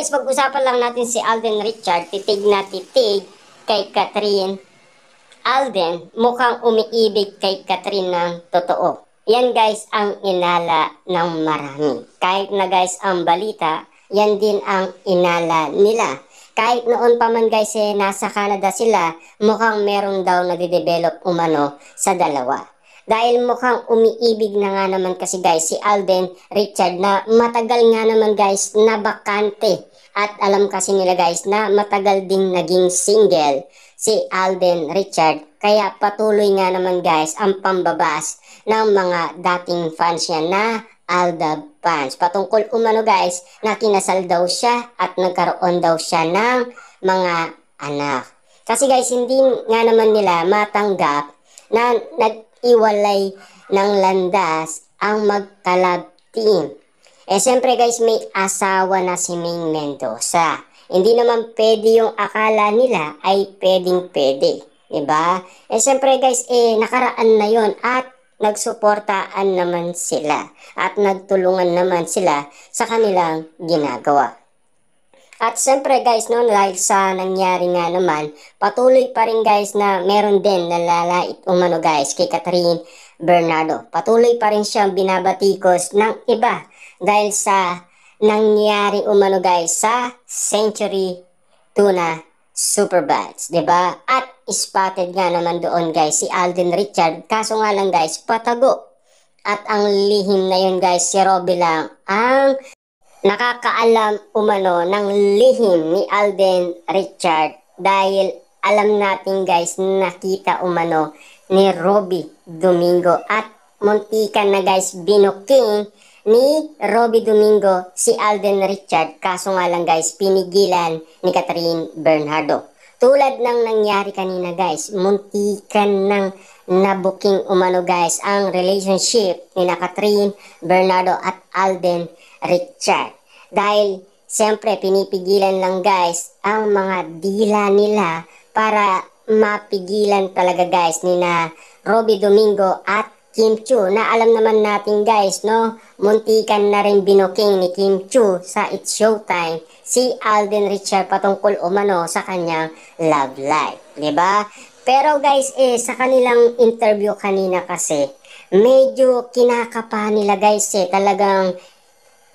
guys, pag-usapan lang natin si Alden Richard, titig na titig kay Catherine. Alden, mukhang umiibig kay Catherine ng totoo. Yan guys ang inala ng marami. Kahit na guys ang balita, yan din ang inala nila. Kahit noon pa man guys nasa Canada sila, mukhang meron daw nagde-develop umano sa dalawa. Dahil mukhang umiibig na nga naman kasi guys si Alden Richard na matagal nga naman guys na bakante. At alam kasi nila guys na matagal ding naging single si Alden Richard. Kaya patuloy nga naman guys ang pambabas ng mga dating fans niya na Aldab fans. Patungkol umano guys na kinasal daw siya at nagkaroon daw siya ng mga anak. Kasi guys hindi nga naman nila matanggap na nag-iwalay ng landas ang mag-collab team. Siyempre guys may asawa na si Ming Mendoza. Hindi naman pwede yung akala nila ay pwedeng pwede. Diba? Siyempre guys, nakaraan na yon at nagsuportaan naman sila. At nagtulungan naman sila sa kanilang ginagawa. At siyempre guys, no, dahil sa nangyari nga naman, patuloy pa rin guys na meron din nalalait umano guys kay Catherine Bernardo. Patuloy pa rin siyang binabatikos ng iba dahil sa nangyari umano guys sa Century Tuna Superbats, 'di ba? At spotted nga naman doon guys si Alden Richard. Kaso nga lang guys, patago. At ang lihim na yun guys, si Robby lang ang nakakaalam umano ng lihim ni Alden Richard dahil alam natin guys nakita umano ni Robby Domingo at muntikan na guys binuking ni Robby Domingo si Alden Richard. Kaso nga lang guys pinigilan ni Catherine Bernardo. Tulad ng nangyari kanina guys, muntikan ng nabuking umano guys ang relationship ni Catherine Bernardo at Alden Richard. Dahil siyempre pinipigilan lang guys ang mga dila nila para mapigilan talaga guys ni na Robby Domingo at Kim Chiu na alam naman natin guys no, muntikan na rin binuking ni Kim Chiu sa It's Showtime si Alden Richard patungkol umano sa kanyang love life, 'di ba? Pero guys sa kanilang interview kanina kasi medyo kinakabahan nila guys talagang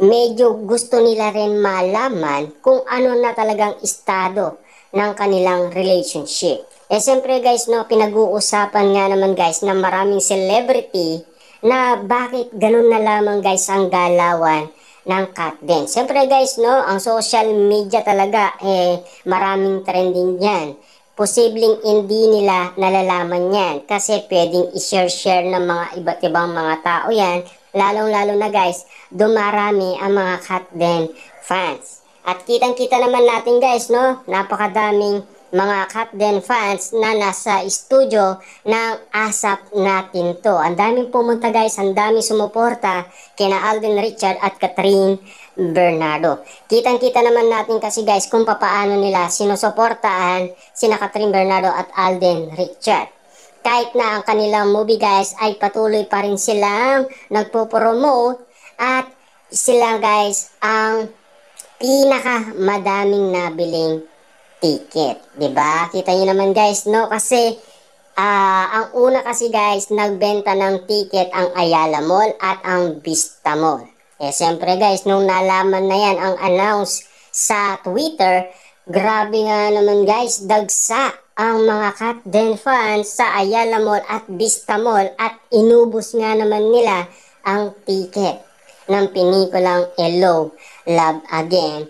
medyo gusto nila rin malaman kung ano na talagang estado ng kanilang relationship. Siyempre guys no, pinag-uusapan nga naman guys ng maraming celebrity na bakit ganun na lamang guys ang galawan ng Kat din. Siyempre guys no, ang social media talaga maraming trending yan. Posibleng hindi nila nalalaman yan kasi pwedeng i-share ng mga iba't ibang mga tao yan. Lalong-lalo na guys, dumarami ang mga Kat din fans. At kitang-kita naman natin guys, no, napakadaming mga Kat din fans na nasa studio ng ASAP natin to. Ang daming pumunta guys, ang daming sumuporta kina Alden Richard at Catherine Bernardo. Kitang-kita naman natin kasi guys kung papaano nila sinusuportaan sina Catherine Bernardo at Alden Richard. Kahit na ang kanilang movie guys ay patuloy pa rin silang nagpo-promote at sila guys ang pinaka madaming nabiling ticket, 'di ba? Kita niyo naman guys, no? Kasi ang una kasi guys nagbenta ng ticket ang Ayala Mall at ang Vista Mall. Siyempre guys, nung nalaman na yan ang announce sa Twitter, grabe nga naman guys, dagsa ang mga Kat din fans sa Ayala Mall at Vista Mall at inubos nga naman nila ang ticket ng pinikulang Hello, Love Again.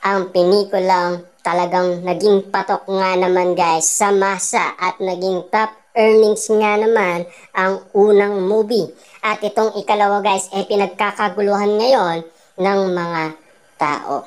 Ang pinikulang talagang naging patok nga naman guys sa masa at naging top earnings nga naman ang unang movie. At itong ikalawa guys pinagkakaguluhan ngayon ng mga tao.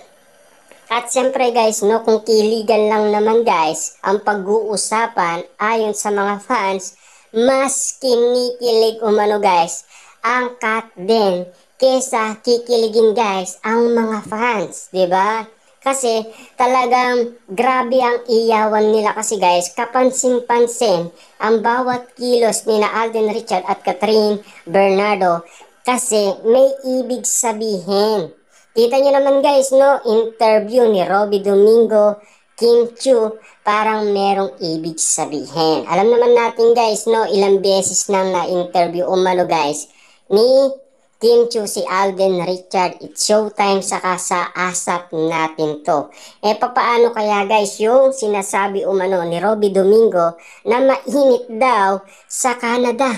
At siyempre guys no, kung kiligan lang naman guys ang pag-uusapan ayon sa mga fans, mas kinikilig umano guys ang Kat din kesa kikiligin guys ang mga fans, 'di ba? Kasi talagang grabe ang iyawan nila kasi guys, kapansin-pansin ang bawat kilos ni na Alden Richard at Catherine Bernardo kasi may ibig sabihin. Kita nyo naman guys, no, interview ni Robby Domingo, Kim Chiu, parang merong ibig sabihin. Alam naman natin guys, no, ilang beses nang na-interview umano guys ni Kim Chiu si Alden Richard. It's showtime, saka sa ASAP natin to. Papaano kaya guys yung sinasabi umano ni Robby Domingo na mainit daw sa Canada?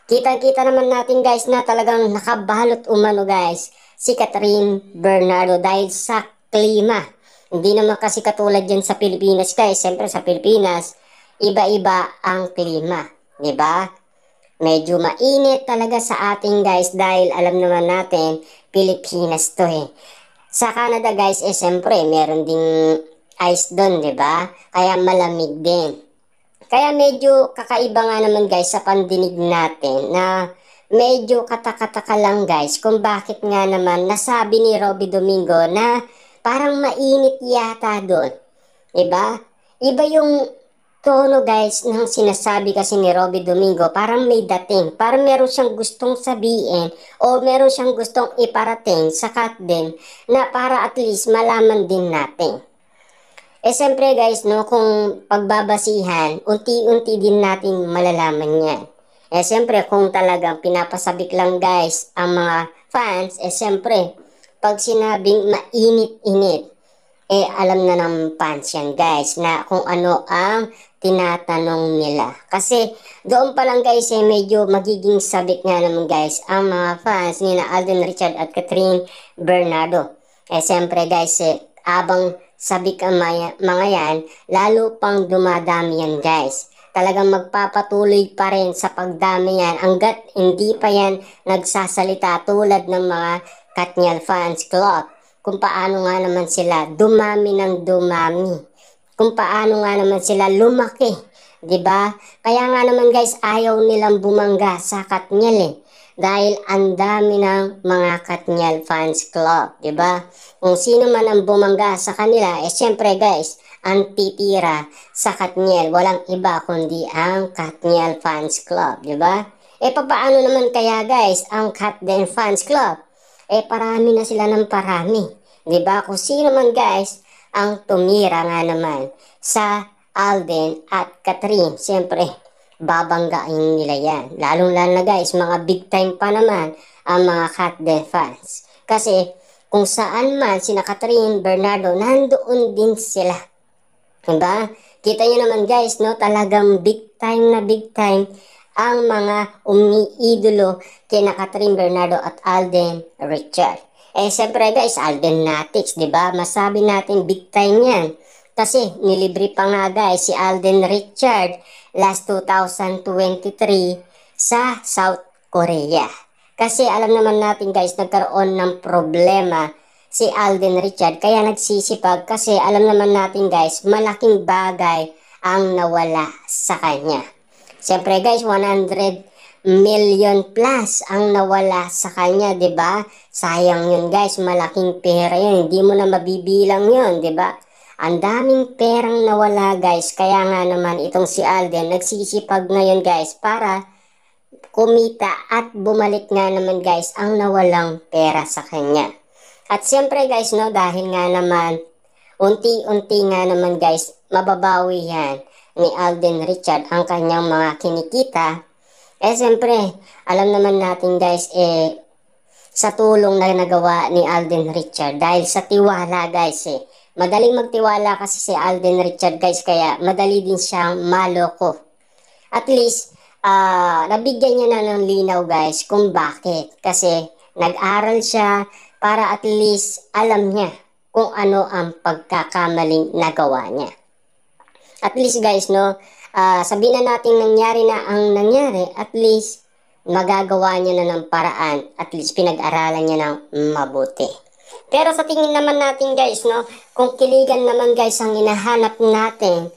Kita-kita naman natin guys na talagang nakabalot umano guys si Catherine Bernardo dahil sa klima. Hindi naman kasi katulad dyan sa Pilipinas guys. Siyempre sa Pilipinas, iba-iba ang klima. Diba? Medyo mainit talaga sa ating guys dahil alam naman natin, Pilipinas to eh. Sa Canada guys, siyempre meron ding ice doon, diba? Kaya malamig din. Kaya medyo kakaiba nga naman guys sa pandinig natin na medyo katakataka lang guys kung bakit nga naman nasabi ni Robby Domingo na parang mainit yata doon. Diba? Iba yung tono guys ng sinasabi kasi ni Robby Domingo, parang may dating, parang meron siyang gustong sabihin o meron siyang gustong iparating sa cut din na para at least malaman din natin. Siyempre guys, no, kung pagbabasihan, unti-unti din natin malalaman yan. Siyempre, kung talagang pinapasabik lang guys ang mga fans, siyempre, pag sinabing mainit-init, alam na ng fans yan guys, na kung ano ang tinatanong nila. Kasi, doon pa lang guys, medyo magiging sabik nga naman guys ang mga fans ni na Alden Richard at Catherine Bernardo. Siyempre guys, abang sabik ang mga yan, lalo pang dumadami yan guys. Talagang magpapatuloy pa rin sa pagdami yan hanggat hindi pa yan nagsasalita tulad ng mga Katniel Fans Club. Kung paano nga naman sila dumami ng dumami. Kung paano nga naman sila lumaki. 'Di ba? Kaya nga naman guys, ayaw nilang bumangga sa Katniel eh. Dahil ang dami ng mga Katniel Fans Club, 'di ba? Kung sino man ang bumangga sa kanila, syempre guys, ang titira sa Katniel, walang iba kundi ang Katniel Fans Club, 'di ba? Papaano naman kaya guys ang Katniel Fans Club? Parami na sila ng parami, 'di ba? Kung sino man guys ang tumira nga naman sa Alden at Catherine, syempre babanggain nila yan. Lalong-lalo na guys, mga big time pa naman ang mga Katniel fans. Kasi kung saan man sina Catherine Bernardo, nandoon din sila. Diba? Kita nyo naman guys, no? Talagang big time na big time ang mga umiidolo kina Catherine Bernardo at Alden Richard. Siyempre guys, Alden Natics, diba? Masabi natin big time yan. Kasi nilibre pa nga guys si Alden Richard last 2023 sa South Korea. Kasi alam naman natin guys, nagkaroon ng problema si Alden Richard. Kaya nagsisipag kasi alam naman natin guys, malaking bagay ang nawala sa kanya. Siyempre guys, 100 million plus ang nawala sa kanya, 'di ba? Sayang 'yun guys, malaking pera 'yun. Hindi mo na mabibilang 'yun, 'di ba? Ang daming perang nawala guys, kaya nga naman itong si Alden nagsisipag ngayon guys para kumita at bumalik nga naman guys ang nawalang pera sa kanya. At siyempre guys, no, dahil nga naman unti-unti nga naman guys mababawi yan ni Alden Richard ang kanyang mga kinikita. Siyempre, alam naman natin guys, sa tulong na nagawa ni Alden Richard dahil sa tiwala guys madaling magtiwala kasi si Alden Richard guys, kaya madali din siyang maloko. At least, nabigyan niya na ng linaw guys kung bakit. Kasi nag-aral siya para at least alam niya kung ano ang pagkakamaling nagawa niya. At least guys, no, sabihin na natin nangyari na ang nangyari, at least magagawa niya na ng paraan, at least pinag-aralan niya ng mabuti. Pero sa tingin naman natin guys, no, kung kiligan naman guys ang hinahanap natin,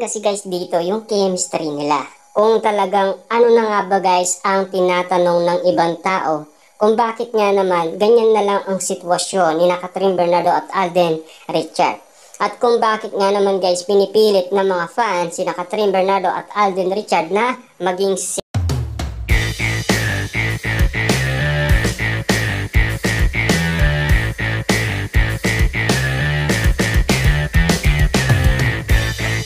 kasi guys dito, yung chemistry nila. Kung talagang ano na nga ba guys ang tinatanong ng ibang tao, kung bakit nga naman ganyan na lang ang sitwasyon ni Catherine Bernardo at Alden Richard. At kung bakit nga naman guys pinipilit ng mga fans si Catherine Bernardo at Alden Richard na maging